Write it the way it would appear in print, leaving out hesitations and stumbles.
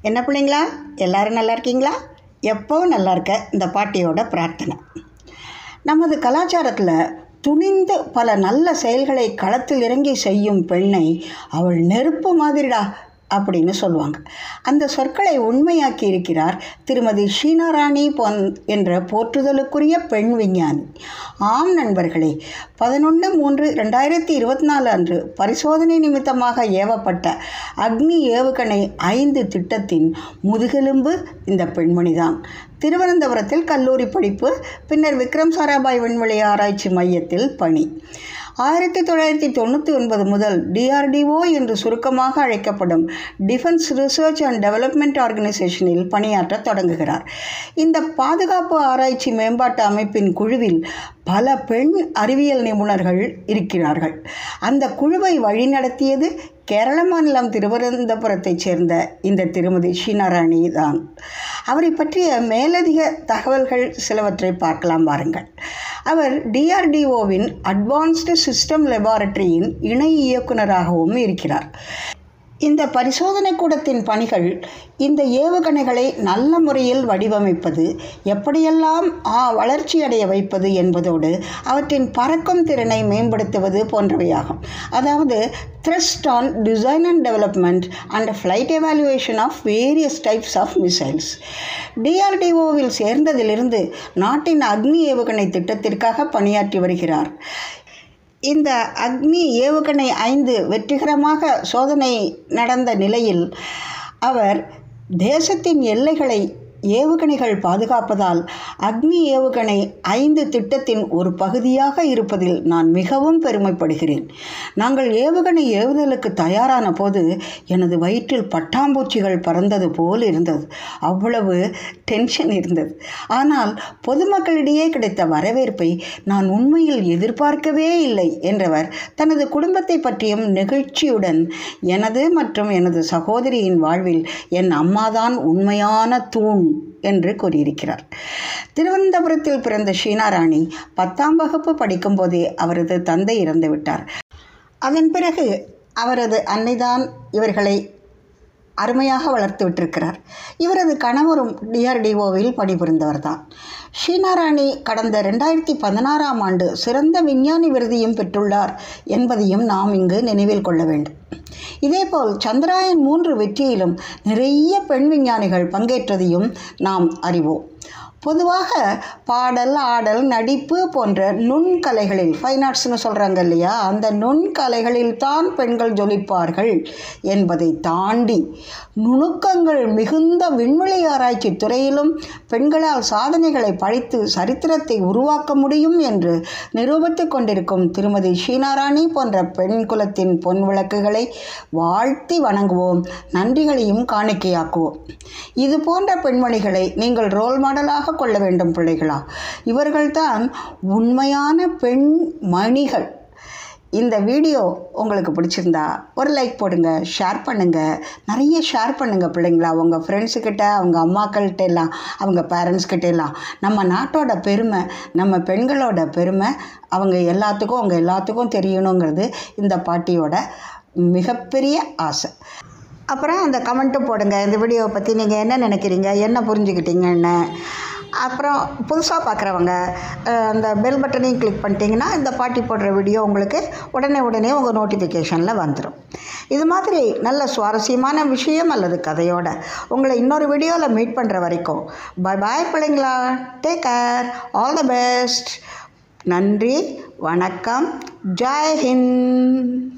என்ன பிள்ளைங்களா, எல்லோரும் நல்லா இருக்கீங்களா? எப்போவும் நல்லா இருக்க இந்த பாட்டியோட பிரார்த்தனை. நமது கலாச்சாரத்தில் துணிந்து பல நல்ல செயல்களை களத்தில் இறங்கி செய்யும் பெண்ணை அவள் நெருப்பு மாதிரிடா அப்படின்னு சொல்லுவாங்க. அந்த சொற்களை உண்மையாக்கி இருக்கிறார் திருமதி ஷீனா ராணி என்ற போற்றுதலுக்குரிய பெண் விஞ்ஞானி. ஆம் நண்பர்களே, 11/3/2024 அன்று பரிசோதனை நிமித்தமாக ஏவப்பட்ட அக்னி ஏவுகணை 5 திட்டத்தின் முதுகெலும்பு இந்த பெண்மணிதான். திருவனந்தபுரத்தில் கல்லூரி படிப்பு, பின்னர் விக்ரம் சாராபாய் விண்வெளி ஆராய்ச்சி மையத்தில் பணி. 1999 முதல் DRDO என்று சுருக்கமாக அழைக்கப்படும் டிஃபென்ஸ் ரிசர்ச் அண்ட் டெவலப்மெண்ட் ஆர்கனைசேஷனில் பணியாற்ற தொடங்குகிறார். இந்த பாதுகாப்பு ஆராய்ச்சி மேம்பாட்டு அமைப்பின் குழுவில் பல பெண் அறிவியல் நிபுணர்கள் இருக்கிறார்கள். அந்த குழுவை வழிநடத்தியது கேரள மாநிலம் திருவனந்தபுரத்தைச் சேர்ந்த இந்த திருமதி ஷீனா ராணி தான். அவரை பற்றிய மேலதிக தகவல்கள் சிலவற்றை பார்க்கலாம் வாருங்கள். அவர் DRDOவின் அட்வான்ஸ்டு சிஸ்டம் லெபார்டரியின் இணை இயக்குநராகவும் இருக்கிறார். இந்த பரிசோதனை கூடத்தின் பணிகள் இந்த ஏவுகணைகளை நல்ல முறையில் வடிவமைப்பது, எப்படியெல்லாம் வளர்ச்சியடைய வைப்பது என்பதோடு அவற்றின் பறக்கும் திறனை மேம்படுத்துவது போன்றவையாகும். அதாவது thrust on design and development and flight evaluation of various types of missiles. DRDOவில் சேர்ந்ததிலிருந்து நாட்டின் அக்னி ஏவுகணை திட்டத்திற்காக பணியாற்றி வருகிறார். இந்த அக்னி ஏவுகணை 5 வெற்றிகரமாக சோதனை நடந்த நிலையில் அவர் தேசத்தின் எல்லைகளை ஏவுகணைகள் பாதுகாப்பதால் அக்னி ஏவுகணை 5 திட்டத்தின் ஒரு பகுதியாக இருப்பதில் நான் மிகவும் பெருமைப்படுகிறேன். நாங்கள் ஏவுகணை ஏவுதலுக்கு தயாரான போது எனது வயிற்றில் பட்டாம்பூச்சிகள் பறந்தது போல் இருந்தது. அவ்வளவு டென்ஷன் இருந்தது. ஆனால் பொதுமக்களிடையே கிடைத்த வரவேற்பை நான் உண்மையில் எதிர்பார்க்கவே இல்லை என்றவர் தனது குடும்பத்தை பற்றியும் நெகிழ்ச்சியுடன், எனது மற்றும் எனது சகோதரியின் வாழ்வில் என் அம்மாதான் உண்மையான தூண் என்று கூறியிருக்கிறார். திருவனந்தபுரத்தில் பிறந்த ஷீனா ராணி 10ஆம் வகுப்பு படிக்கும்போதே அவரது தந்தை இறந்துவிட்டார். அதன் பிறகு அவரது அன்னைதான் இவர்களை அருமையாக வளர்த்து விட்டிருக்கிறார். இவரது கணவரும் DRDOவில் பணிபுரிந்தவர் தான். ஷீனா ராணி கடந்த 2016ஆம் ஆண்டு சிறந்த விஞ்ஞானி விருதையும் பெற்றுள்ளார் என்பதையும் நாம் இங்கு நினைவில் கொள்ள வேண்டும். இதேபோல் சந்திராயன் 3 வெற்றியிலும் நிறைய பெண் விஞ்ஞானிகள் பங்கேற்றதையும் நாம் அறிவோம். பொதுவாக பாடல், ஆடல், நடிப்பு போன்ற நுண்கலைகளில், ஃபைன் ஆர்ட்ஸ்னு சொல்கிறாங்க இல்லையா, அந்த நுண்கலைகளில் தான் பெண்கள் ஜொலிப்பார்கள் என்பதை தாண்டி நுணுக்கங்கள் மிகுந்த விண்வெளி ஆராய்ச்சி துறையிலும் பெண்களால் சாதனைகளை படைத்து சரித்திரத்தை உருவாக்க முடியும் என்று நிரூபித்து கொண்டிருக்கும் திருமதி ஷீனா ராணி போன்ற பெண் குலத்தின் பொன் விளக்குகளை வாழ்த்தி வணங்குவோம், நன்றிகளையும் காணிக்கையாக்குவோம். இது போன்ற பெண்மணிகளை நீங்கள் ரோல் மாடலாக கொள்ள வேண்டும் பிள்ளைகளா. இவர்கள்தான் உண்மையான பெண் மணிகள். இந்த வீடியோ உங்களுக்கு பிடிச்சிருந்தா ஒரு லைக் போடுங்க, ஷேர் பண்ணுங்கள், நிறைய ஷேர் பண்ணுங்கள் பிள்ளைங்களா. உங்கள் ஃப்ரெண்ட்ஸுக்கிட்ட, அவங்க அம்மாக்கள்கிட்ட எல்லாம், அவங்க பேரண்ட்ஸ்கிட்ட எல்லாம். நம்ம நாட்டோட பெருமை, நம்ம பெண்களோட பெருமை அவங்க எல்லாத்துக்கும் தெரியணுங்கிறது இந்த பாட்டியோட மிகப்பெரிய ஆசை. அப்புறம் அந்த கமெண்ட்டும் போடுங்க, இந்த வீடியோவை பற்றி நீங்கள் என்ன நினைக்கிறீங்க, என்ன புரிஞ்சுக்கிட்டீங்கன்னு. அப்புறம் புதுசாக பார்க்குறவங்க அந்த பெல் பட்டனையும் கிளிக் பண்ணிட்டீங்கன்னா இந்த பாட்டி போடுற வீடியோ உங்களுக்கு உடனே உங்கள் நோட்டிஃபிகேஷனில் வந்துடும். இது மாதிரி நல்ல சுவாரஸ்யமான விஷயம் அல்லது கதையோட உங்களை இன்னொரு வீடியோவில் மீட் பண்ணுற வரைக்கும் பாய் பிள்ளைங்களா. Take care, all the best. நன்றி, வணக்கம், ஜெய் ஹிந்த்.